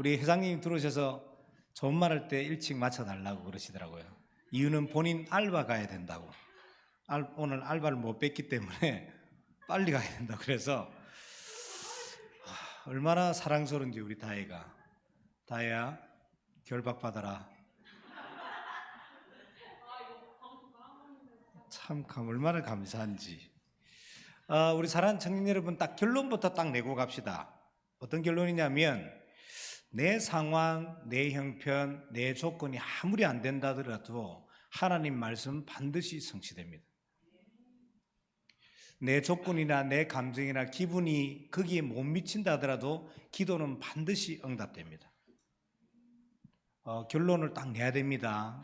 우리 회장님이 들어오셔서 좋은 말 할 때 일찍 맞춰달라고 그러시더라고요. 이유는 본인 알바 가야 된다고. 오늘 알바를 못 뺐기 때문에 빨리 가야 된다. 그래서 얼마나 사랑스러운지 우리 다혜가. 다혜야, 결박 받아라. 참 얼마나 감사한지. 우리 사랑하는 청년 여러분, 딱 결론부터 딱 내고 갑시다. 어떤 결론이냐면, 내 상황, 내 형편, 내 조건이 아무리 안 된다 하더라도 하나님 말씀은 반드시 성취됩니다. 내 조건이나 내 감정이나 기분이 거기에 못 미친다 하더라도 기도는 반드시 응답됩니다. 결론을 딱 내야 됩니다.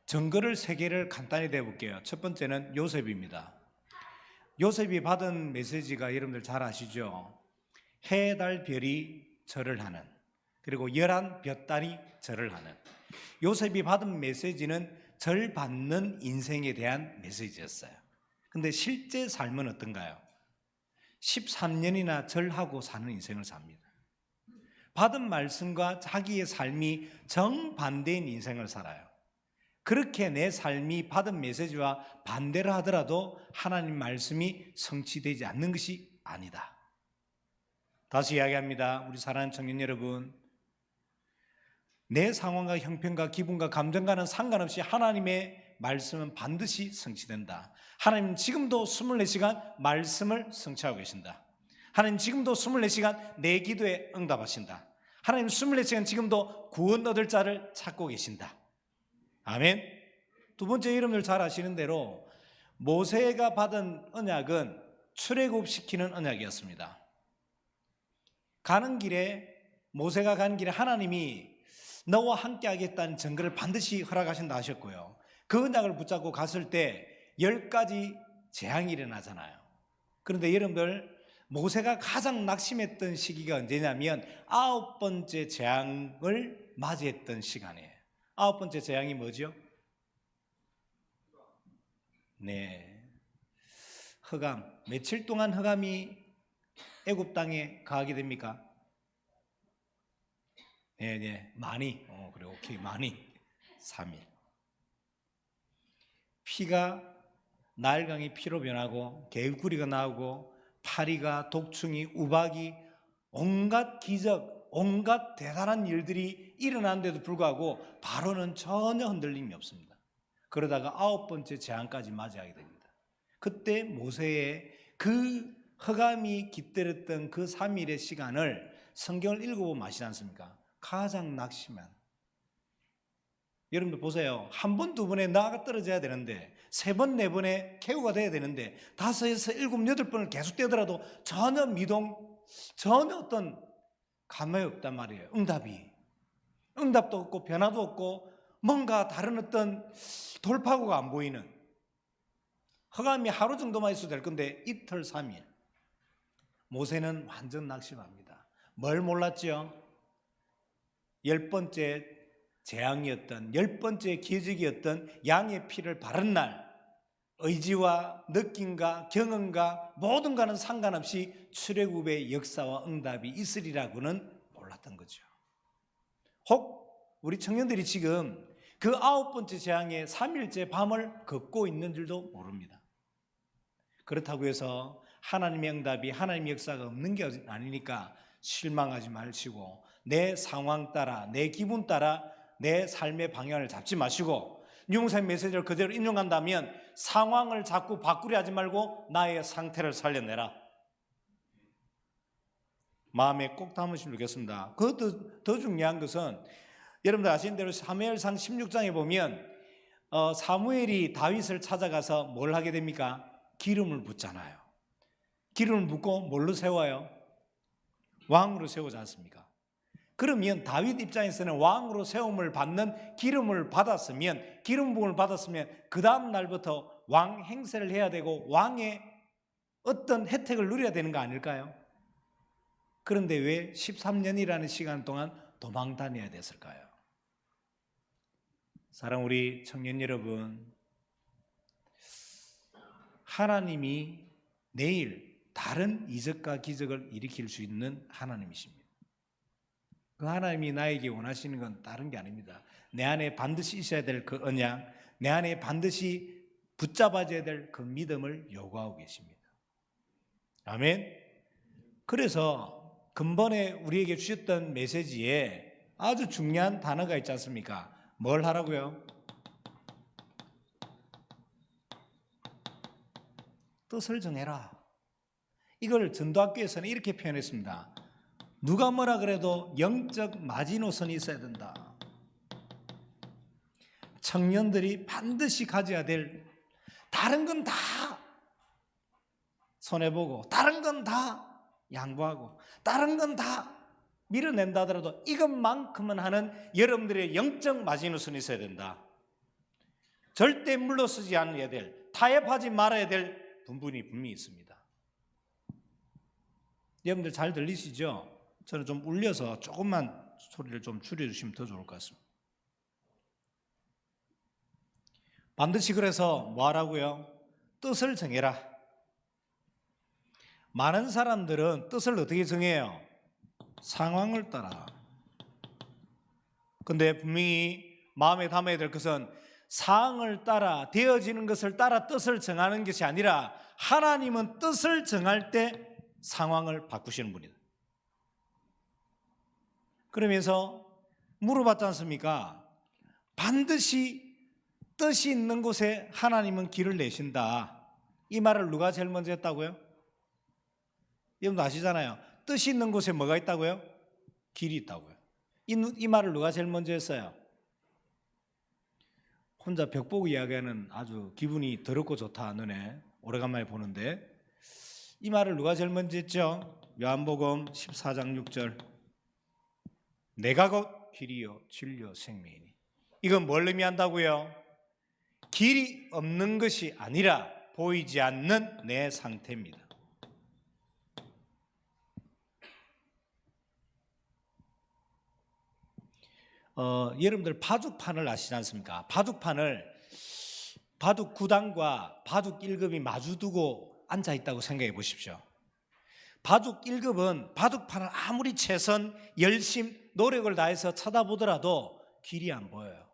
증거를 3개를 간단히 대볼게요. 첫 번째는 요셉입니다. 요셉이 받은 메시지가 여러분들 잘 아시죠? 해, 달, 별이 절을 하는, 그리고 11볕달이 절을 하는. 요셉이 받은 메시지는 절 받는 인생에 대한 메시지였어요. 근데 실제 삶은 어떤가요? 13년이나 절하고 사는 인생을 삽니다. 받은 말씀과 자기의 삶이 정반대인 인생을 살아요. 그렇게 내 삶이 받은 메시지와 반대를 하더라도 하나님 말씀이 성취되지 않는 것이 아니다. 다시 이야기합니다. 우리 사랑하는 청년 여러분, 내 상황과 형편과 기분과 감정과는 상관없이 하나님의 말씀은 반드시 성취된다. 하나님 지금도 24시간 말씀을 성취하고 계신다. 하나님 지금도 24시간 내 기도에 응답하신다. 하나님 24시간 지금도 구원 얻을 자를 찾고 계신다. 아멘. 두 번째, 여러분들 잘 아시는 대로 모세가 받은 언약은 출애굽시키는 언약이었습니다. 모세가 가는 길에 하나님이 너와 함께 하겠다는 증거를 반드시 허락하신다 하셨고요. 그 언약을 붙잡고 갔을 때 10가지 재앙이 일어나잖아요. 그런데 여러분들, 모세가 가장 낙심했던 시기가 언제냐면 9번째 재앙을 맞이했던 시간이에요. 9번째 재앙이 뭐죠? 네, 흑암. 며칠 동안 흑암이 애굽 땅에 가게 됩니까? 네, 많이. 그래, 오케이, 많이. 3일. 피가 나일강이 피로 변하고 개구리가 나오고 파리가, 독충이, 우박이, 온갖 기적, 온갖 대단한 일들이 일어났는데도 불구하고 바로는 전혀 흔들림이 없습니다. 그러다가 9번째 재앙까지 맞이하게 됩니다. 그때 모세의 그 흑암이 깃들었던 그 3일의 시간을 성경을 읽어보면 아시지 않습니까? 가장 낙심한. 여러분들 보세요. 한 번, 두 번에 나가 떨어져야 되는데 3번, 4번에 KO가 돼야 되는데 5에서 7, 8번을 계속 되더라도 전혀 미동, 전혀 어떤 감흥이 없단 말이에요. 응답도 없고 변화도 없고 뭔가 다른 어떤 돌파구가 안 보이는. 흑암이 하루 정도만 있어도 될 건데 이틀 3일. 모세는 완전 낙심합니다. 뭘 몰랐죠? 10번째 재앙이었던, 10번째 기적이었던 양의 피를 바른 날, 의지와 느낌과 경험과 모든 것과는 상관없이 출애굽의 역사와 응답이 있으리라고는 몰랐던 거죠. 혹 우리 청년들이 지금 그 9번째 재앙의 3일째 밤을 걷고 있는 줄도 모릅니다. 그렇다고 해서 하나님의 응답이, 하나님의 역사가 없는 게 아니니까 실망하지 마시고 내 상황 따라, 내 기분 따라 내 삶의 방향을 잡지 마시고 유목사님 메시지를 그대로 인용한다면 상황을 자꾸 바꾸려 하지 말고 나의 상태를 살려내라. 마음에 꼭 담으시면 좋겠습니다. 그것도 더 중요한 것은 여러분들 아시는 대로 사무엘상 16장에 보면 사무엘이 다윗을 찾아가서 뭘 하게 됩니까? 기름을 붓잖아요. 기름을 붓고 뭘로 세워요? 왕으로 세우지 않습니까? 그러면 다윗 입장에서는 왕으로 세움을 받는 기름을 받았으면, 기름 부음을 받았으면 그 다음 날부터 왕 행세를 해야 되고 왕의 어떤 혜택을 누려야 되는 거 아닐까요? 그런데 왜 13년이라는 시간 동안 도망 다녀야 됐을까요? 사랑 우리 청년 여러분, 하나님이 내일 다른 이적과 기적을 일으킬 수 있는 하나님이십니다. 그 하나님이 나에게 원하시는 건 다른 게 아닙니다. 내 안에 반드시 있어야 될 그 언약, 내 안에 반드시 붙잡아줘야 될 그 믿음을 요구하고 계십니다. 아멘. 그래서 근본에 우리에게 주셨던 메시지에 아주 중요한 단어가 있지 않습니까? 뭘 하라고요? 뜻을 정해라. 이걸 전도학교에서는 이렇게 표현했습니다. 누가 뭐라 그래도 영적 마지노선이 있어야 된다. 청년들이 반드시 가져야 될, 다른 건 다 손해보고 다른 건 다 양보하고 다른 건 다 밀어낸다 하더라도 이것만큼은 하는 여러분들의 영적 마지노선이 있어야 된다. 절대 물러서지 않아야 될, 타협하지 말아야 될 부분이 분명히 있습니다. 여러분들 잘 들리시죠? 저는 좀 울려서 조금만 소리를 좀 줄여주시면 더 좋을 것 같습니다. 반드시 그래서 뭐 하라고요? 뜻을 정해라. 많은 사람들은 뜻을 어떻게 정해요? 상황을 따라. 근데 분명히 마음에 담아야 될 것은 상황을 따라, 되어지는 것을 따라 뜻을 정하는 것이 아니라 하나님은 뜻을 정할 때 상황을 바꾸시는 분이다. 그러면서 물어봤지 않습니까? 반드시 뜻이 있는 곳에 하나님은 길을 내신다. 이 말을 누가 제일 먼저 했다고요? 여러분도 아시잖아요. 뜻이 있는 곳에 뭐가 있다고요? 길이 있다고요. 이 말을 누가 제일 먼저 했어요? 혼자 벽 보고 이야기하는 아주 기분이 더럽고 좋다. 너네 오래간만에 보는데 이 말을 누가 제일 먼저 했죠? 요한복음 14장 6절 내가 곧 길이요 진리요 생명이니. 이건 뭘 의미한다고요? 길이 없는 것이 아니라 보이지 않는 내 상태입니다. 여러분들 바둑판을 아시지 않습니까? 바둑판을 바둑 9단과 바둑 1급이 마주두고 앉아있다고 생각해 보십시오. 바둑 1급은 바둑판을 아무리 최선, 열심, 노력을 다해서 쳐다보더라도 길이 안 보여요.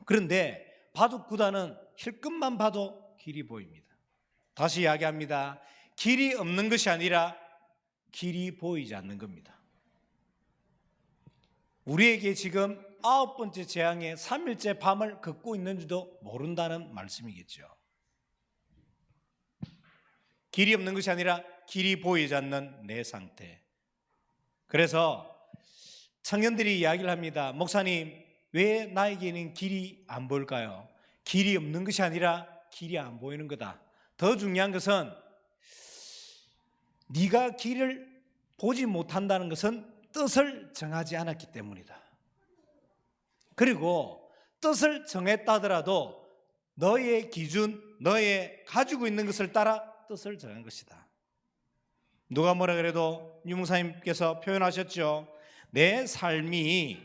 그런데 바둑 9단은 힐끔만 봐도 길이 보입니다. 다시 이야기합니다. 길이 없는 것이 아니라 길이 보이지 않는 겁니다. 우리에게 지금 9번째 재앙의 3일째 밤을 걷고 있는지도 모른다는 말씀이겠죠. 길이 없는 것이 아니라 길이 보이지 않는 내 상태. 그래서 청년들이 이야기를 합니다. 목사님, 왜 나에게는 길이 안 보일까요? 길이 없는 것이 아니라 길이 안 보이는 거다. 더 중요한 것은 네가 길을 보지 못한다는 것은 뜻을 정하지 않았기 때문이다. 그리고 뜻을 정했다 하더라도 너의 기준, 너의 가지고 있는 것을 따라 뜻을 정한 것이다. 누가 뭐라 그래도 유목사님께서 표현하셨죠. 내 삶이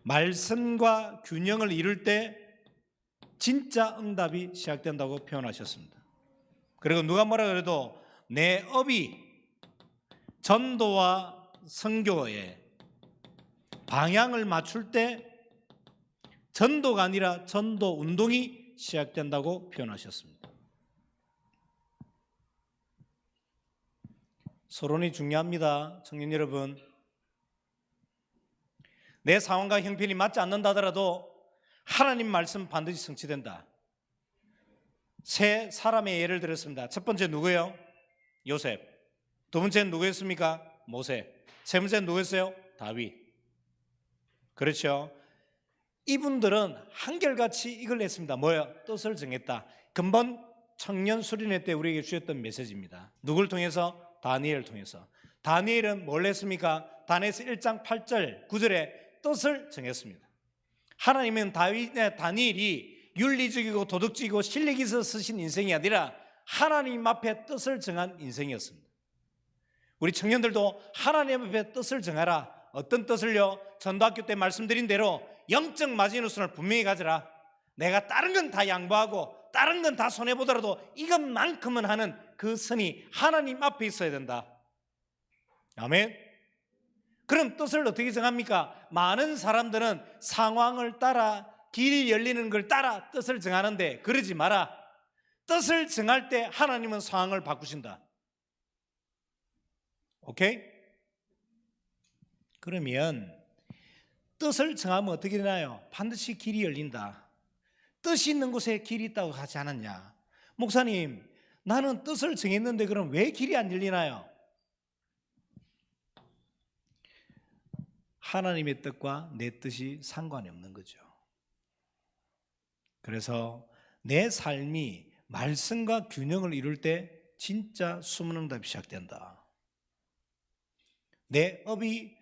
말씀과 균형을 이룰 때 진짜 응답이 시작된다고 표현하셨습니다. 그리고 누가 뭐라 그래도 내 업이 전도와 선교에 방향을 맞출 때 전도가 아니라 전도 운동이 시작된다고 표현하셨습니다. 서론이 중요합니다. 청년 여러분, 내 상황과 형편이 맞지 않는다 하더라도 하나님 말씀 반드시 성취된다. 세 사람의 예를 들었습니다. 첫 번째 누구예요? 요셉. 두 번째는 누구였습니까? 모세. 세 번째는 누구였어요? 다윗. 그렇죠. 이분들은 한결같이 이걸 했습니다. 뭐예요? 뜻을 정했다. 근본 청년 수련회 때 우리에게 주셨던 메시지입니다. 누굴 통해서? 다니엘을 통해서. 다니엘은 뭘 했습니까? 다니엘서 1장 8절 9절에 뜻을 정했습니다. 하나님은 다니엘이 윤리적이고 도덕적이고 실력이 있어 쓰신 인생이 아니라 하나님 앞에 뜻을 정한 인생이었습니다. 우리 청년들도 하나님 앞에 뜻을 정하라. 어떤 뜻을요? 전도학교 때 말씀드린 대로 영적 마지노선을 분명히 가져라. 내가 다른 건 다 양보하고 다른 건 다 손해보더라도 이것만큼은 하는 그 선이 하나님 앞에 있어야 된다. 아멘. 그럼 뜻을 어떻게 정합니까? 많은 사람들은 상황을 따라 길이 열리는 걸 따라 뜻을 정하는데 그러지 마라. 뜻을 정할 때 하나님은 상황을 바꾸신다. 오케이? 그러면 뜻을 정하면 어떻게 되나요? 반드시 길이 열린다. 뜻이 있는 곳에 길이 있다고 하지 않았냐? 목사님, 나는 뜻을 정했는데 그럼 왜 길이 안 열리나요? 하나님의 뜻과 내 뜻이 상관이 없는 거죠. 그래서 내 삶이 말씀과 균형을 이룰 때 진짜 숨은 응답이 시작된다. 내 업이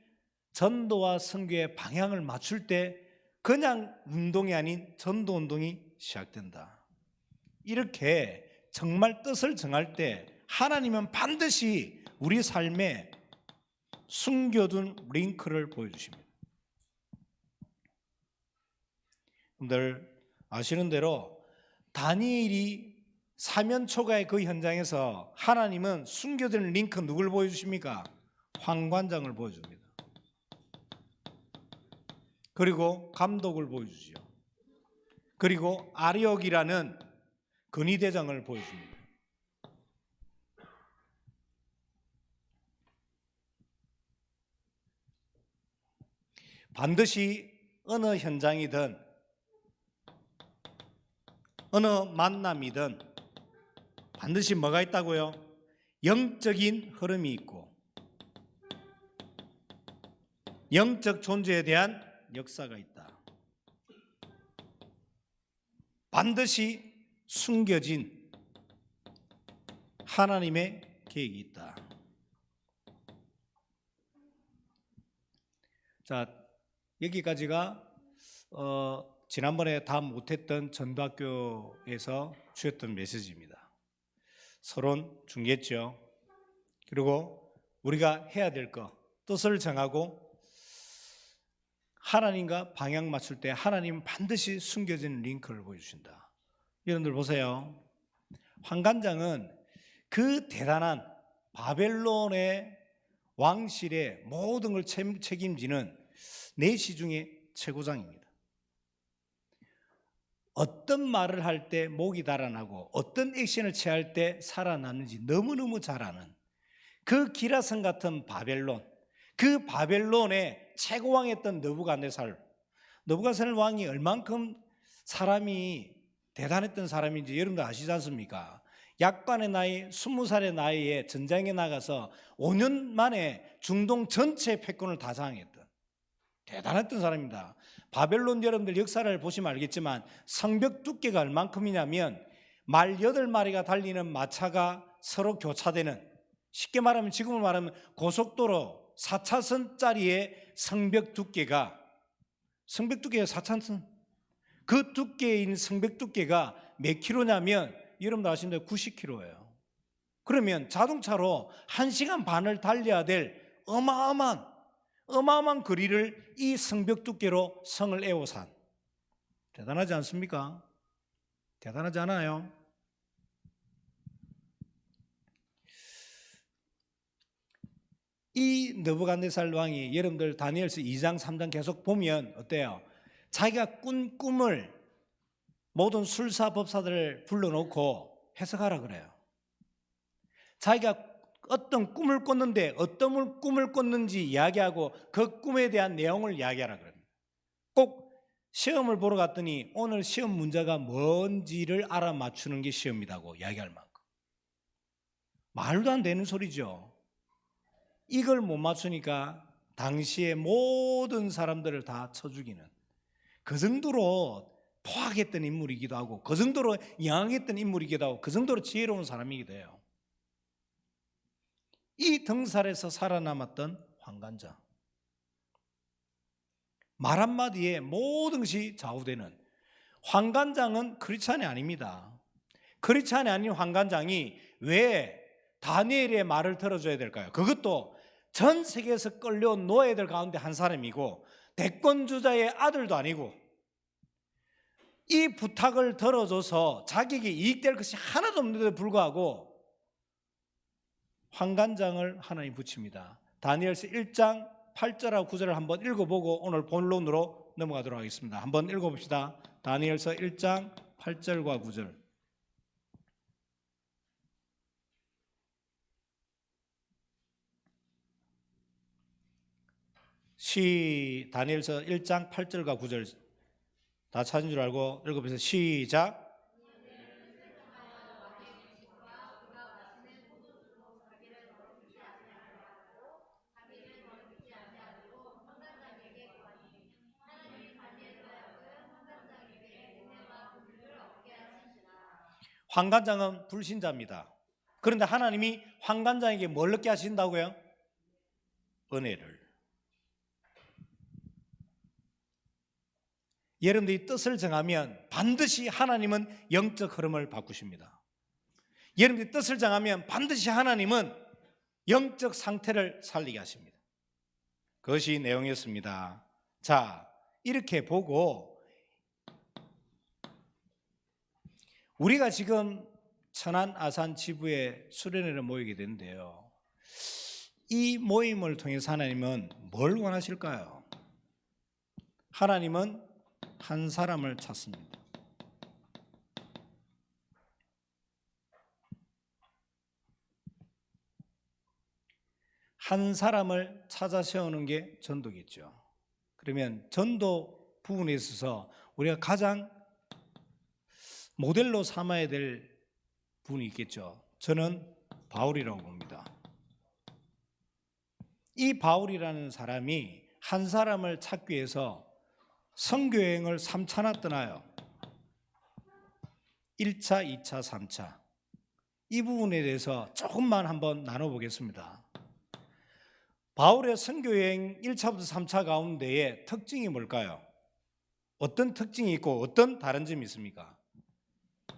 전도와 선교의 방향을 맞출 때 그냥 운동이 아닌 전도 운동이 시작된다. 이렇게 정말 뜻을 정할 때 하나님은 반드시 우리 삶에 숨겨둔 링크를 보여주십니다. 여러분들 아시는 대로 다니엘이 사면초가의 그 현장에서 하나님은 숨겨둔 링크 누굴 보여주십니까? 황관장을 보여줍니다. 그리고 감독을 보여주죠. 그리고 아리옥이라는 근위대장을 보여줍니다. 반드시 어느 현장이든 어느 만남이든 반드시 뭐가 있다고요? 영적인 흐름이 있고 영적 존재에 대한 역사가 있다. 반드시 숨겨진 하나님의 계획이 있다. 자, 여기까지가 지난번에 다 못했던 전도학교에서 주셨던 메시지입니다. 서론 중요했죠. 그리고 우리가 해야 될 것, 뜻을 정하고 하나님과 방향 맞출 때 하나님은 반드시 숨겨진 링크를 보여주신다. 여러분들 보세요. 황관장은 그 대단한 바벨론의 왕실의 모든 걸 책임지는 내시 중에 최고장입니다. 어떤 말을 할 때 목이 달아나고 어떤 액션을 취할 때 살아남는지 너무너무 잘 아는 그 기라성 같은 바벨론, 그 바벨론의 최고왕이었던 느부갓네살 왕이 얼만큼 사람이 대단했던 사람인지 여러분들 아시지 않습니까? 약관의 나이 20살의 나이에 전장에 나가서 5년 만에 중동 전체 패권을 다 장악했던 대단했던 사람입니다. 바벨론 여러분들 역사를 보시면 알겠지만 성벽 두께가 얼만큼이냐면 말 8마리가 달리는 마차가 서로 교차되는, 쉽게 말하면 지금으로 말하면 고속도로 4차선짜리의 성벽 두께가 4차선, 그 두께인 성벽 두께가 몇 킬로냐면 여러분도 아시는 대로 90킬로예요. 그러면 자동차로 1시간 반을 달려야 될 어마어마한 거리를 이 성벽 두께로 성을 에워산, 대단하지 않습니까? 대단하지 않아요? 이 느부갓네살 왕이 여러분들 다니엘서 2장 3장 계속 보면 어때요? 자기가 꾼 꿈을 모든 술사법사들을 불러놓고 해석하라 그래요. 자기가 어떤 꿈을 꿨는데 어떤 꿈을 꿨는지 이야기하고 그 꿈에 대한 내용을 이야기하라 그럽니다. 꼭 시험을 보러 갔더니 오늘 시험 문제가 뭔지를 알아맞추는 게 시험이라고 이야기할 만큼 말도 안 되는 소리죠. 이걸 못 맞추니까 당시에 모든 사람들을 다 쳐 죽이는, 그 정도로 포악했던 인물이기도 하고 그 정도로 양악했던 인물이기도 하고 그 정도로 지혜로운 사람이기도 해요. 이 등살에서 살아남았던 황관장, 말 한마디에 모든 것이 좌우되는 황관장은 크리스찬이 아닙니다. 크리스찬이 아닌 황관장이 왜 다니엘의 말을 들어줘야 될까요? 그것도 전 세계에서 끌려온 노예들 가운데 한 사람이고 대권주자의 아들도 아니고 이 부탁을 들어줘서 자기에게 이익될 것이 하나도 없는데도 불구하고 황관장을 하나님 붙입니다. 다니엘서 1장 8절하고 9절을 한번 읽어보고 오늘 본론으로 넘어가도록 하겠습니다. 한번 읽어봅시다. 다니엘서 1장 8절과 9절. 다니엘서 1장 8절과 9절 다 찾은 줄 알고 읽어보세요. 시작. 환관장은 불신자입니다. 그런데 하나님이 환관장에게 뭘 얻게 하신다고요? 은혜를. 여러분들이 뜻을 정하면 반드시 하나님은 영적 흐름을 바꾸십니다. 여러분들이 뜻을 정하면 반드시 하나님은 영적 상태를 살리게 하십니다. 그것이 내용이었습니다. 자, 이렇게 보고 우리가 지금 천안 아산 지부에 수련회를 모이게 되는데요, 이 모임을 통해서 하나님은 뭘 원하실까요? 하나님은 한 사람을 찾습니다. 한 사람을 찾아 세우는 게 전도겠죠. 그러면 전도 부분에 있어서 우리가 가장 모델로 삼아야 될 분이 있겠죠. 저는 바울이라고 봅니다. 이 바울이라는 사람이 한 사람을 찾기 위해서 선교여행을 3차나 떠나요. 1차, 2차, 3차. 이 부분에 대해서 조금만 한번 나눠보겠습니다. 바울의 선교여행 1차부터 3차 가운데의 특징이 뭘까요? 어떤 특징이 있고 어떤 다른 점이 있습니까?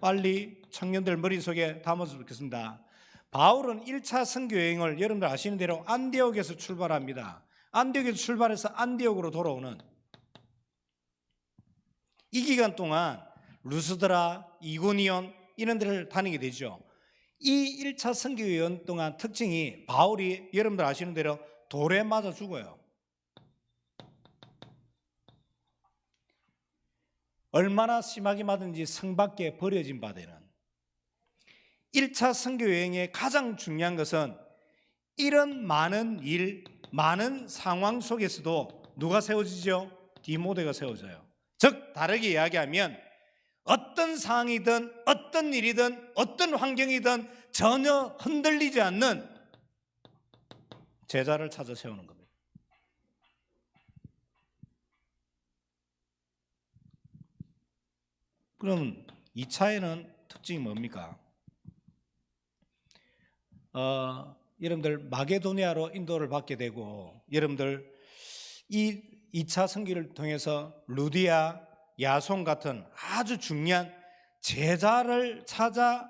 빨리 청년들 머릿속에 담아서 듣겠습니다. 바울은 1차 선교여행을 여러분들 아시는 대로 안디옥에서 출발합니다. 안디옥에서 출발해서 안디옥으로 돌아오는 이 기간 동안 루스드라, 이고니온 이런 데를 다니게 되죠. 이 1차 선교여행 동안 특징이 바울이 여러분들 아시는 대로 돌에 맞아 죽어요. 얼마나 심하게 맞은지 성 밖에 버려진 바 되는 1차 선교여행의 가장 중요한 것은 이런 많은 일, 많은 상황 속에서도 누가 세워지죠? 디모데가 세워져요. 즉 다르게 이야기하면 어떤 상황이든 어떤 일이든 어떤 환경이든 전혀 흔들리지 않는 제자를 찾아 세우는 겁니다. 그럼 2차에는 특징이 뭡니까? 여러분들 마게도니아로 인도를 받게 되고 여러분들 이 2차 선교를 통해서 루디아, 야손 같은 아주 중요한 제자를 찾아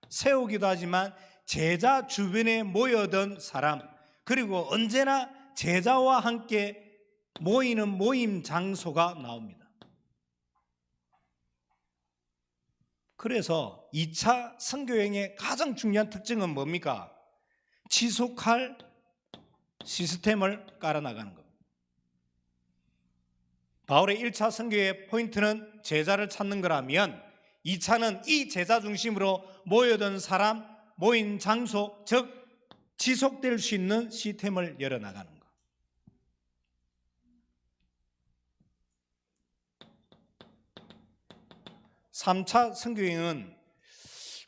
세우기도 하지만 제자 주변에 모여든 사람, 그리고 언제나 제자와 함께 모이는 모임 장소가 나옵니다. 그래서 2차 선교여행의 가장 중요한 특징은 뭡니까? 지속할 시스템을 깔아나가는 겁니다. 바울의 1차 선교의 포인트는 제자를 찾는 거라면 2차는 이 제자 중심으로 모여든 사람, 모인 장소, 즉 지속될 수 있는 시스템을 열어나가는 것. (3차) 선교여행은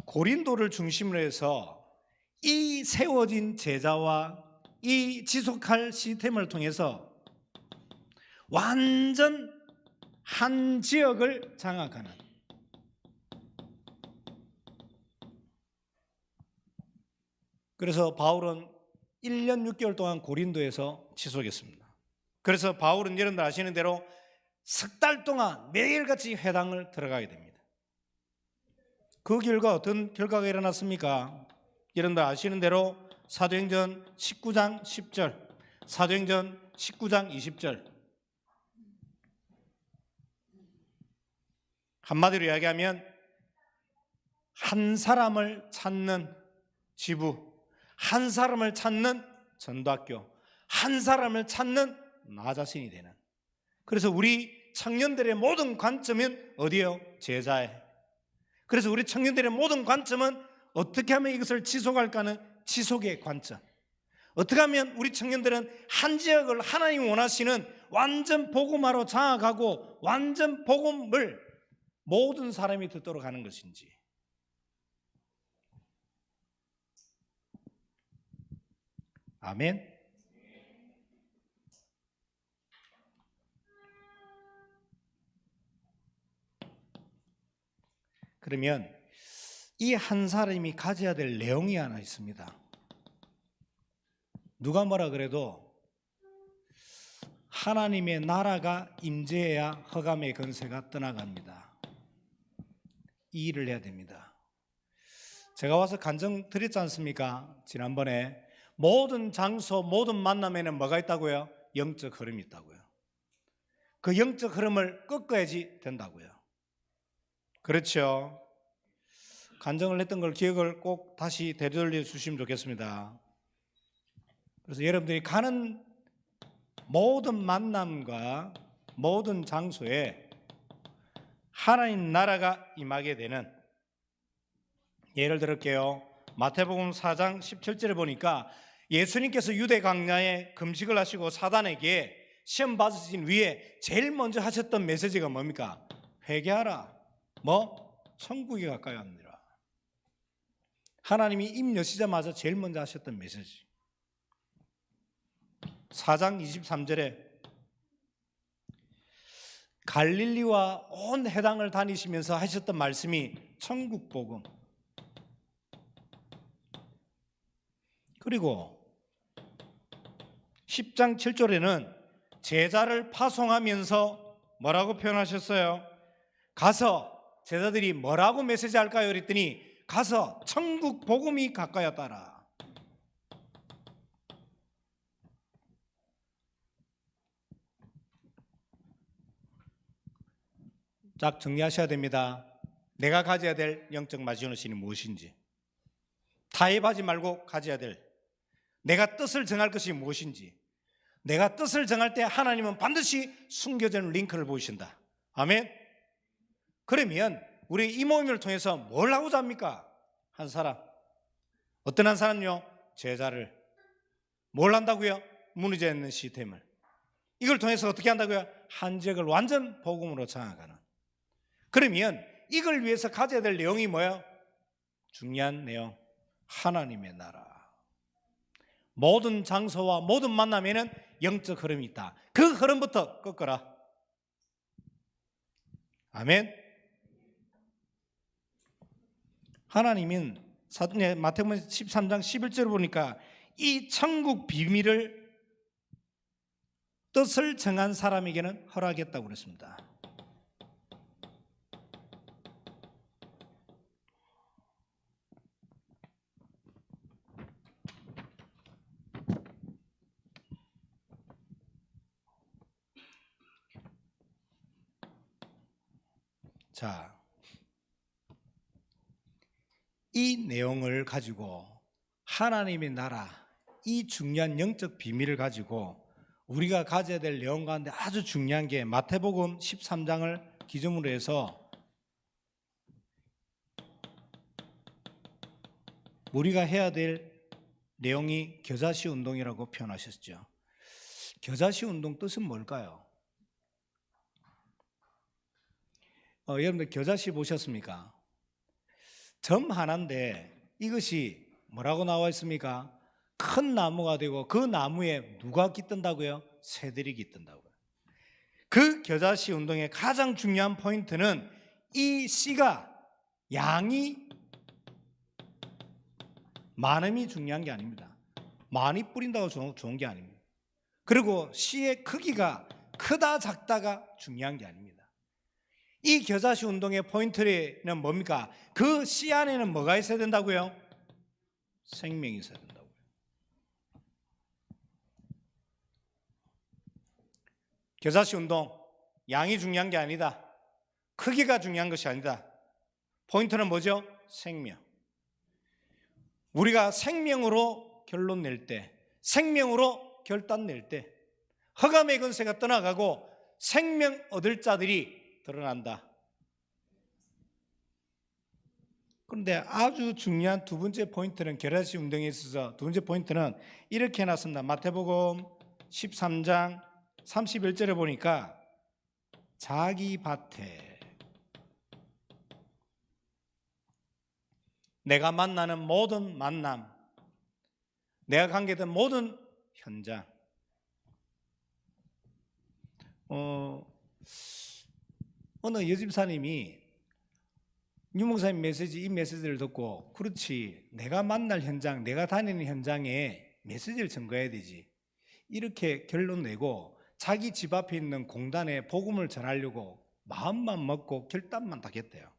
고린도를 중심으로 해서 이 세워진 제자와 이 지속할 시스템을 통해서 완전 한 지역을 장악하는, 그래서 바울은 1년 6개월 동안 고린도에서 지속했습니다. 그래서 바울은 여러분들 아시는 대로 석 달 동안 매일같이 회당을 들어가게 됩니다. 그 결과 어떤 결과가 일어났습니까? 여러분들 아시는 대로 사도행전 19장 10절, 사도행전 19장 20절. 한마디로 이야기하면 한 사람을 찾는 지부, 한 사람을 찾는 전도학교, 한 사람을 찾는 나 자신이 되는. 그래서 우리 청년들의 모든 관점은 어디예요? 제자에. 그래서 우리 청년들의 모든 관점은 어떻게 하면 이것을 지속할까는 지속의 관점. 어떻게 하면 우리 청년들은 한 지역을 하나님 원하시는 완전 복음화로 장악하고 완전 복음을 모든 사람이 듣도록 하는 것인지. 아멘. 그러면 이 한 사람이 가져야 될 내용이 하나 있습니다. 누가 뭐라 그래도 하나님의 나라가 임재해야 흑암의 권세가 떠나갑니다. 이 일을 해야 됩니다. 제가 와서 간증 드렸지 않습니까? 지난번에 모든 장소, 모든 만남에는 뭐가 있다고요? 영적 흐름이 있다고요. 그 영적 흐름을 꺾어야지 된다고요. 그렇죠? 간증을 했던 걸 기억을 꼭 다시 되돌려 주시면 좋겠습니다. 그래서 여러분들이 가는 모든 만남과 모든 장소에 하나님 나라가 임하게 되는, 예를 들을게요. 마태복음 4장 17절에 보니까 예수님께서 유대 광야에 금식을 하시고 사단에게 시험 받으신 위에 제일 먼저 하셨던 메시지가 뭡니까? 회개하라. 천국에 가까이 합니다. 하나님이 입 여시자마자 제일 먼저 하셨던 메시지. 4장 23절에 갈릴리와 온 해당을 다니시면서 하셨던 말씀이 천국 복음. 그리고 10장 7절에는 제자를 파송하면서 뭐라고 표현하셨어요? 가서 제자들이 뭐라고 메시지 할까요? 그랬더니 가서 천국 복음이 가까이 왔다라. 딱 정리하셔야 됩니다. 내가 가져야 될 영적 마지노선이 무엇인지, 타협하지 말고 가져야 될 내가 뜻을 정할 것이 무엇인지. 내가 뜻을 정할 때 하나님은 반드시 숨겨져 있는 링크를 보이신다. 아멘. 그러면 우리 이 모임을 통해서 뭘 하고자 합니까? 한 사람, 어떤 한 사람요? 제자를. 뭘 한다고요? 무너져 있는 시스템을. 이걸 통해서 어떻게 한다고요? 한 지역을 완전 복음으로 장악하는. 그러면 이걸 위해서 가져야 될 내용이 뭐예요? 중요한 내용, 하나님의 나라. 모든 장소와 모든 만남에는 영적 흐름이 있다. 그 흐름부터 꺾어라. 아멘. 하나님은 마태복음 13장 11절을 보니까 이 천국 비밀을 뜻을 정한 사람에게는 허락했다고 그랬습니다. 자, 이 내용을 가지고 하나님의 나라, 이 중요한 영적 비밀을 가지고 우리가 가져야 될 내용 가운데 아주 중요한 게 마태복음 13장을 기점으로 해서 우리가 해야 될 내용이 겨자씨 운동이라고 표현하셨죠. 겨자씨 운동 뜻은 뭘까요? 여러분들 겨자씨 보셨습니까? 점 하나인데 이것이 뭐라고 나와 있습니까? 큰 나무가 되고 그 나무에 누가 깃든다고요? 새들이 깃든다고요. 그 겨자씨 운동의 가장 중요한 포인트는 이 씨가 양이 많음이 중요한 게 아닙니다. 많이 뿌린다고 좋은 게 아닙니다. 그리고 씨의 크기가 크다 작다가 중요한 게 아닙니다. 이 겨자씨 운동의 포인트는 뭡니까? 그 씨 안에는 뭐가 있어야 된다고요? 생명이 있어야 된다고요. 겨자씨 운동, 양이 중요한 게 아니다. 크기가 중요한 것이 아니다. 포인트는 뭐죠? 생명. 우리가 생명으로 결론 낼 때, 생명으로 결단 낼 때 흑암의 권세가 떠나가고 생명 얻을 자들이 드러난다. 그런데 아주 중요한 두 번째 포인트는 겨자씨 운동에 있어서 두 번째 포인트는 이렇게 해놨습니다. 마태복음 13장 31절에 보니까 자기 밭에 내가 만나는 모든 만남, 내가 관계된 모든 현장, 어느 여집사님이 유목사님 메시지, 이 메시지를 듣고 그렇지 내가 만날 현장, 내가 다니는 현장에 메시지를 전가해야 되지, 이렇게 결론 내고 자기 집 앞에 있는 공단에 복음을 전하려고 마음만 먹고 결단만 딱 했대요.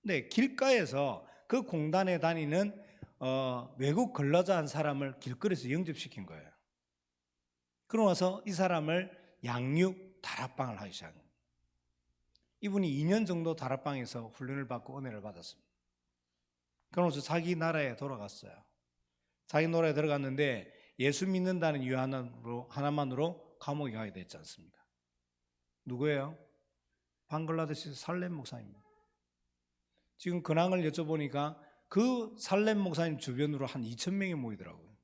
근데 길가에서 그 공단에 다니는 외국 근로자 한 사람을 길거리에서 영접시킨 거예요. 그러고 나서 이 사람을 양육 다락방을 하기 시작한 거예요. 이분이 2년 정도 다락방에서 훈련을 받고 은혜를 받았습니다. 그러면서 자기 나라에 돌아갔어요. 자기 나라에 들어갔는데 예수 믿는다는 이유 하나만으로 감옥에 가게 됐지 않습니까? 누구예요? 방글라데시 살렘 목사입니다. 지금 근황을 여쭤보니까 그 살렘 목사님 주변으로 한 2,000명이 모이더라고요.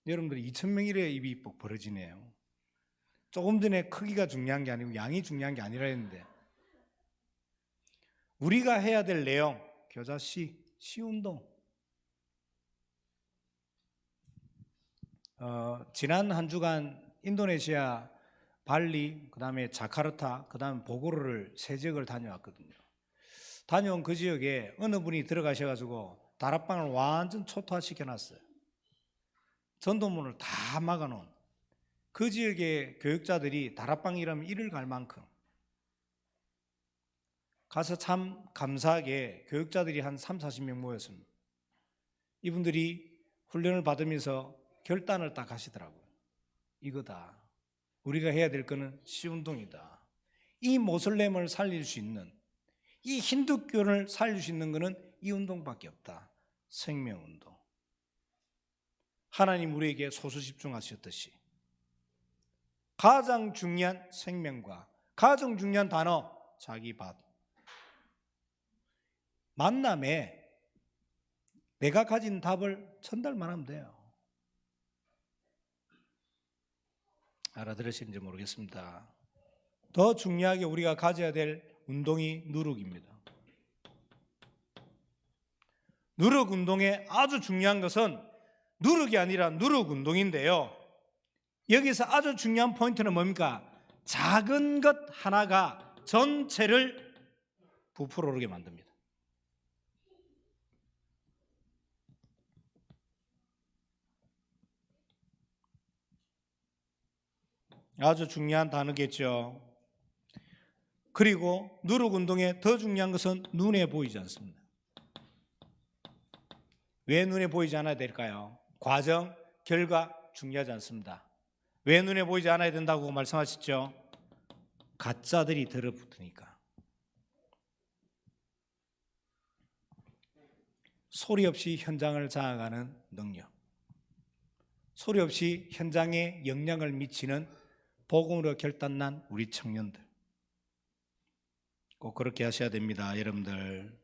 여러분들이 2,000명이래 입이 벌어지네요. 조금 전에 크기가 중요한 게 아니고 양이 중요한 게 아니라 했는데, 우리가 해야 될 내용, 겨자씨, 시운동. 지난 한 주간 인도네시아 발리, 그 다음에 자카르타, 그 다음에 보고로를 세 지역을 다녀왔거든요. 다녀온 그 지역에 어느 분이 들어가셔가지고 다락방을 완전 초토화시켜놨어요. 전도문을 다 막아놓은, 그 지역의 교육자들이 다락방이라면 이를 갈 만큼 가서 참 감사하게 교육자들이 한 30-40명 모였습니다. 이분들이 훈련을 받으면서 결단을 딱 하시더라고요. 이거다. 우리가 해야 될 거는 시운동이다. 이 모슬렘을 살릴 수 있는, 이 힌두교를 살릴 수 있는 거는 이 운동밖에 없다. 생명운동. 하나님 우리에게 소수 집중하셨듯이 가장 중요한 생명과 가장 중요한 단어, 자기 밭. 만남에 내가 가진 답을 전달만 하면 돼요. 알아들으시는지 모르겠습니다. 더 중요하게 우리가 가져야 될 운동이 누룩입니다. 누룩 운동의 아주 중요한 것은 누룩이 아니라 누룩 운동인데요. 여기서 아주 중요한 포인트는 뭡니까? 작은 것 하나가 전체를 부풀어 오르게 만듭니다. 아주 중요한 단어겠죠. 그리고 누룩 운동의 더 중요한 것은 눈에 보이지 않습니다. 왜 눈에 보이지 않아야 될까요? 과정, 결과 중요하지 않습니다. 왜 눈에 보이지 않아야 된다고 말씀하셨죠? 가짜들이 들어붙으니까. 소리 없이 현장을 장악하는 능력, 소리 없이 현장에 영향을 미치는 복음으로 결단난 우리 청년들, 꼭 그렇게 하셔야 됩니다, 여러분들.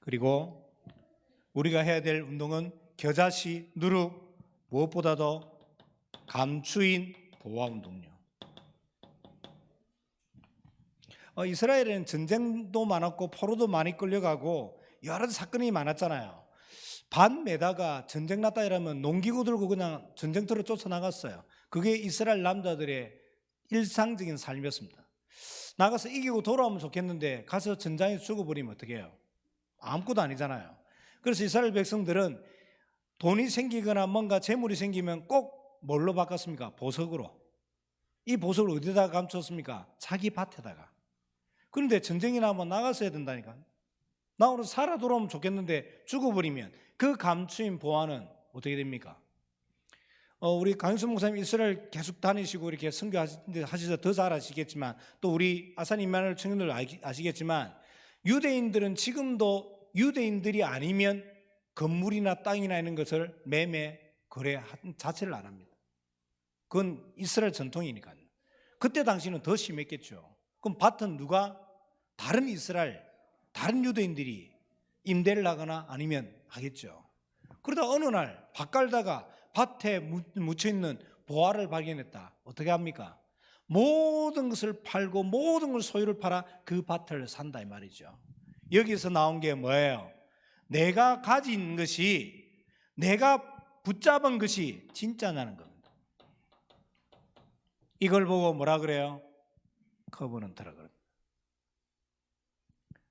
그리고 우리가 해야 될 운동은 겨자씨, 누룩, 무엇보다도 감추인 보화 운동요. 이스라엘에는 전쟁도 많았고 포로도 많이 끌려가고 여러 사건이 많았잖아요. 반 메다가 전쟁 났다 이러면 농기구 들고 그냥 전쟁터로 쫓아나갔어요. 그게 이스라엘 남자들의 일상적인 삶이었습니다. 나가서 이기고 돌아오면 좋겠는데 가서 전장에 죽어버리면 어떻게 해요? 아무것도 아니잖아요. 그래서 이스라엘 백성들은 돈이 생기거나 뭔가 재물이 생기면 꼭 뭘로 바꿨습니까? 보석으로. 이 보석을 어디다가 감췄습니까? 자기 밭에다가. 그런데 전쟁이 나면 나갔어야 된다니까. 나 오늘 살아 돌아오면 좋겠는데 죽어버리면 그 감추인 보화는 어떻게 됩니까? 우리 강윤수 목사님 이스라엘 계속 다니시고 이렇게 선교하셔서 더 잘 아시겠지만, 또 우리 아산 임마누엘 청년들 아시겠지만, 유대인들은 지금도 유대인들이 아니면 건물이나 땅이나 있는 것을 매매 거래 자체를 안 합니다. 그건 이스라엘 전통이니까요. 그때 당시는 더 심했겠죠. 그럼 밭은 누가 다른 이스라엘, 다른 유대인들이 임대를 하거나 아니면 하겠죠. 그러다 어느 날 밭 갈다가 밭에 묻혀있는 보화를 발견했다. 어떻게 합니까? 모든 것을 팔고 모든 걸 소유를 팔아 그 밭을 산다 이 말이죠. 여기서 나온 게 뭐예요? 내가 가진 것이, 내가 붙잡은 것이 진짜냐는 겁니다. 이걸 보고 뭐라 그래요? 커버넌트라 그럽니다.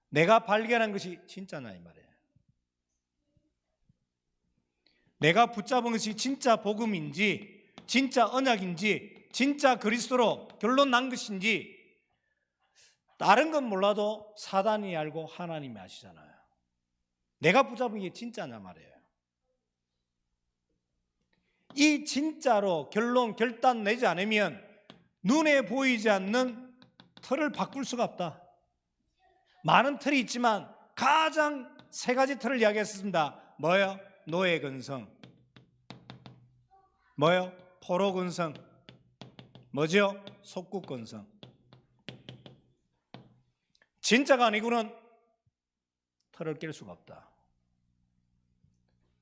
내가 발견한 것이 진짜냐 이 말이에요. 내가 붙잡은 것이 진짜 복음인지, 진짜 언약인지, 진짜 그리스도로 결론 난 것인지, 다른 건 몰라도 사단이 알고 하나님이 아시잖아요. 내가 붙잡은 게 진짜냐 말이에요. 이 진짜로 결단 내지 않으면 눈에 보이지 않는 틀을 바꿀 수가 없다. 많은 틀이 있지만 가장 세 가지 틀을 이야기했습니다. 뭐예요? 노예 근성, 뭐예요? 포로 근성, 뭐죠? 속국 근성. 진짜가 아니고는 틀을 깰 수가 없다.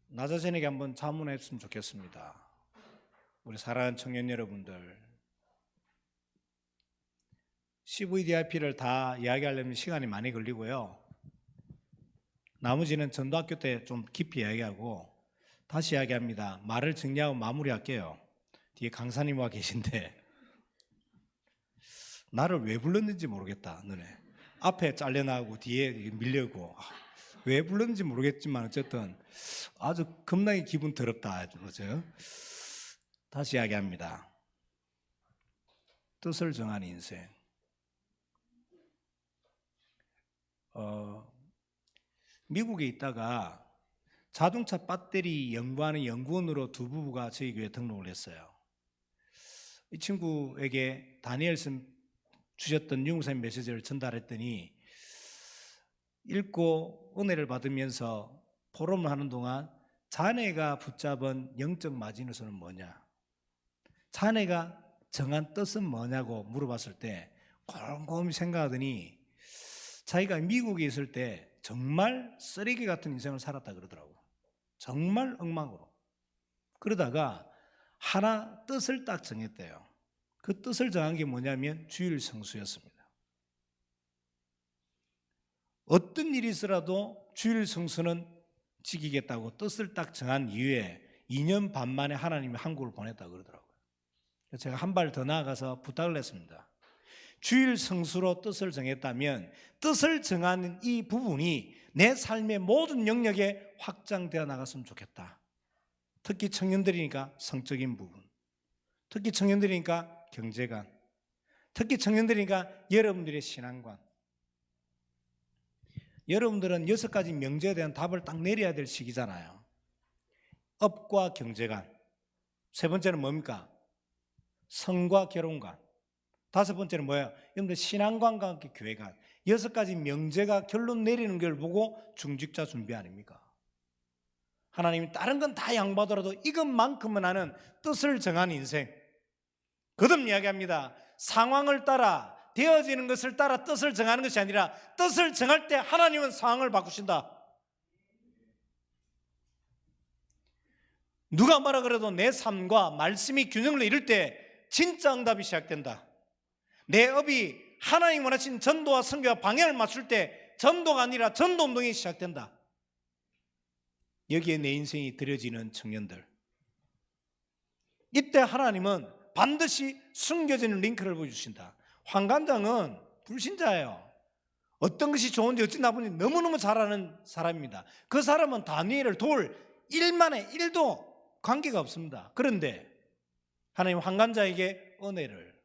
나 자신에게 한번 자문했으면 좋겠습니다. 우리 사랑하는 청년 여러분들, CVDIP를 다 이야기하려면 시간이 많이 걸리고요. 나머지는 전도학교 때 좀 깊이 이야기하고 다시 이야기합니다. 말을 정리하고 마무리할게요. 뒤에 강사님 와 계신데 나를 왜 불렀는지 모르겠다. 너네 앞에 잘려나가고 뒤에 밀려고 왜 불렀는지 모르겠지만 어쨌든 아주 겁나게 기분 더럽다. 그죠? 다시 이야기합니다. 뜻을 정한 인생. 미국에 있다가 자동차 배터리 연구하는 연구원으로 두 부부가 저희 교회에 등록을 했어요. 이 친구에게 다니엘슨 주셨던 유무사님 메시지를 전달했더니 읽고 은혜를 받으면서 포럼을 하는 동안 자네가 붙잡은 영적 마지노선은 뭐냐, 자네가 정한 뜻은 뭐냐고 물어봤을 때 곰곰이 생각하더니 자기가 미국에 있을 때 정말 쓰레기 같은 인생을 살았다 그러더라고요. 정말 엉망으로. 그러다가 하나 뜻을 딱 정했대요. 그 뜻을 정한 게 뭐냐면 주일 성수였습니다. 어떤 일이 있어라도 주일 성수는 지키겠다고 뜻을 딱 정한 이후에 2년 반 만에 하나님이 한국을 보냈다 그러더라고요. 제가 한 발 더 나아가서 부탁을 했습니다. 주일 성수로 뜻을 정했다면 뜻을 정하는 이 부분이 내 삶의 모든 영역에 확장되어 나갔으면 좋겠다. 특히 청년들이니까 성적인 부분, 특히 청년들이니까 경제관, 특히 청년들이니까 여러분들의 신앙관. 여러분들은 6가지 명제에 대한 답을 딱 내려야 될 시기잖아요. 업과 경제관. 세 번째는 뭡니까? 성과 결혼관. 다섯 번째는 뭐예요? 여러분들 신앙관과 함께 교회관. 6가지 명제가 결론 내리는 걸 보고 중직자 준비 아닙니까? 하나님이 다른 건 다 양보하더라도 이것만큼은 나는 뜻을 정한 인생. 거듭 이야기합니다. 상황을 따라, 되어지는 것을 따라 뜻을 정하는 것이 아니라 뜻을 정할 때 하나님은 상황을 바꾸신다. 누가 뭐라 그래도 내 삶과 말씀이 균형을 이룰 때 진짜 응답이 시작된다. 내 업이 하나님 원하신 전도와 선교와 방향을 맞출 때 전도가 아니라 전도운동이 시작된다. 여기에 내 인생이 들여지는 청년들, 이때 하나님은 반드시 숨겨지는 링크를 보여주신다. 황관장은 불신자예요. 어떤 것이 좋은지 어찌 나쁜지 너무너무 잘 아는 사람입니다. 그 사람은 다니엘을 도울 1만에 1도 관계가 없습니다. 그런데 하나님 황관자에게 은혜를,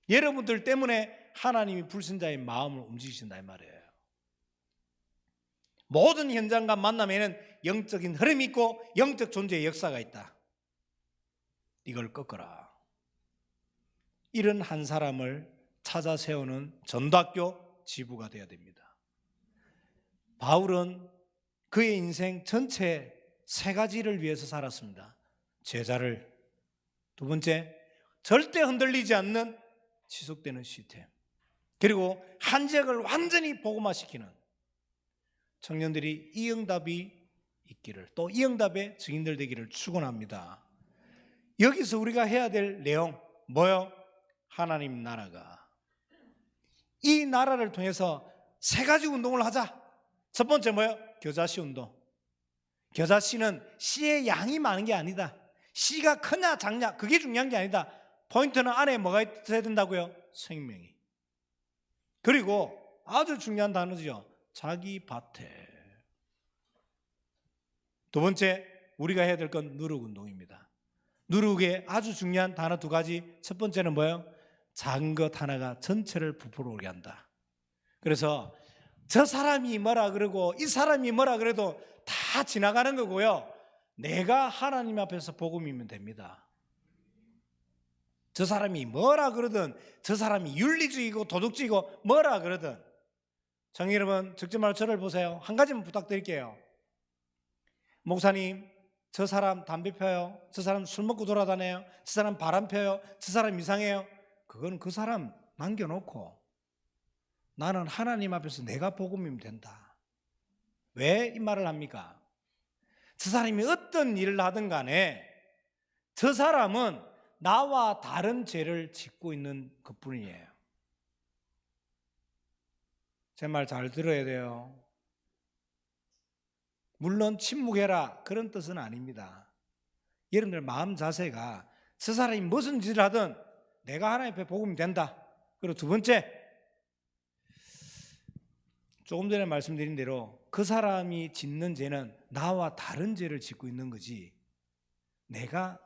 여러분들 때문에 하나님이 불신자의 마음을 움직이신다 이 말이에요. 모든 현장과 만남에는 영적인 흐름이 있고 영적 존재의 역사가 있다. 이걸 꺾어라. 이런 한 사람을 찾아 세우는 전도학교 지부가 되어야 됩니다. 바울은 그의 인생 전체 세 가지를 위해서 살았습니다. 제자를, 두 번째, 절대 흔들리지 않는 지속되는 시스템, 그리고 한 지역을 완전히 복음화시키는 청년들이 이 응답이 있기를, 또 이 응답의 증인들 되기를 축원합니다. 여기서 우리가 해야 될 내용 뭐요? 하나님 나라가, 이 나라를 통해서 세 가지 운동을 하자. 첫 번째 뭐요? 겨자씨 운동. 겨자씨는 씨의 양이 많은 게 아니다. 씨가 크냐 작냐 그게 중요한 게 아니다. 포인트는 안에 뭐가 있어야 된다고요? 생명이. 그리고 아주 중요한 단어죠. 자기 밭에. 두 번째, 우리가 해야 될 건 누룩 운동입니다. 누룩의 아주 중요한 단어 두 가지. 첫 번째는 뭐예요? 작은 것 하나가 전체를 부풀어 오게 한다. 그래서 저 사람이 뭐라 그러고 이 사람이 뭐라 그래도 다 지나가는 거고요. 내가 하나님 앞에서 복음이면 됩니다. 저 사람이 뭐라 그러든, 저 사람이 윤리주의고 도덕주의고 뭐라 그러든, 청년 여러분, 적지 말고 저를 보세요. 한 가지만 부탁드릴게요. 목사님, 저 사람 담배 펴요, 저 사람 술 먹고 돌아다녀요, 저 사람 바람 펴요, 저 사람 이상해요. 그건 그 사람 남겨놓고 나는 하나님 앞에서 내가 복음이면 된다. 왜 이 말을 합니까? 저 사람이 어떤 일을 하든 간에 저 사람은 나와 다른 죄를 짓고 있는 것뿐이에요. 제 말 잘 들어야 돼요. 물론 침묵해라 그런 뜻은 아닙니다. 여러분들 마음 자세가 저 사람이 무슨 짓을 하든 내가 하나님 앞에 복음이 된다. 그리고 두 번째, 조금 전에 말씀드린 대로 그 사람이 짓는 죄는 나와 다른 죄를 짓고 있는 거지 내가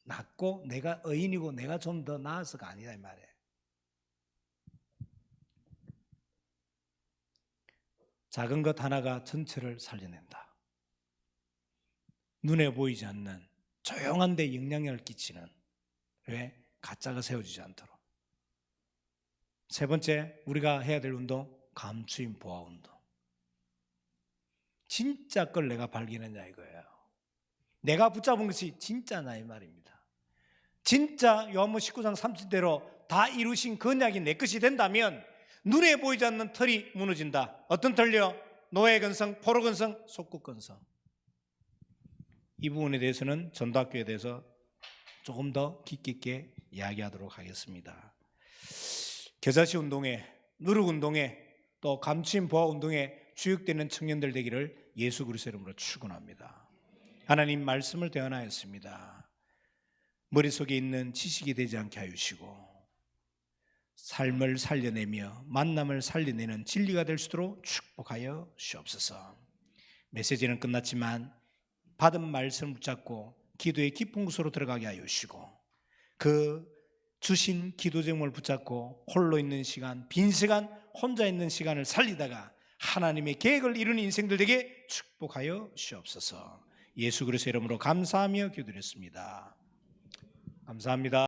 낫고 내가 의인이고 내가 좀 더 나아서가 아니다 이 말이에요. 작은 것 하나가 전체를 살려낸다. 눈에 보이지 않는 조용한 데 영향력을 끼치는, 왜? 가짜가 세워지지 않도록. 세 번째, 우리가 해야 될 운동, 감추임 보아 운동. 진짜 걸 내가 발견했냐 이거예요. 내가 붙잡은 것이 진짜냐 이 말입니다. 진짜 요한복음 19장 30대로 다 이루신 그 언약이 내 것이 된다면 눈에 보이지 않는 틀이 무너진다. 어떤 틀이요? 노예 근성, 포로 근성, 속국 근성. 이 부분에 대해서는 전도학교에 대해서 조금 더 깊게 있게 이야기하도록 하겠습니다. 겨자씨 운동에, 누룩 운동에, 또 감추임 보아 운동에 주역되는 청년들 되기를 예수 그리스도 이름으로 축원합니다. 하나님 말씀을 대언하였습니다. 머릿속에 있는 지식이 되지 않게 하시고 삶을 살려내며 만남을 살려내는 진리가 될 수 있도록 축복하여 주옵소서. 메시지는 끝났지만 받은 말씀을 붙잡고 기도의 깊은 곳으로 들어가게 하여 주시고 그 주신 기도 제목을 붙잡고 홀로 있는 시간, 빈 시간, 혼자 있는 시간을 살리다가 하나님의 계획을 이루는 인생들 되게 축복하여 주옵소서. 예수 그리스도의 이름으로 감사하며 기도드렸습니다. 감사합니다.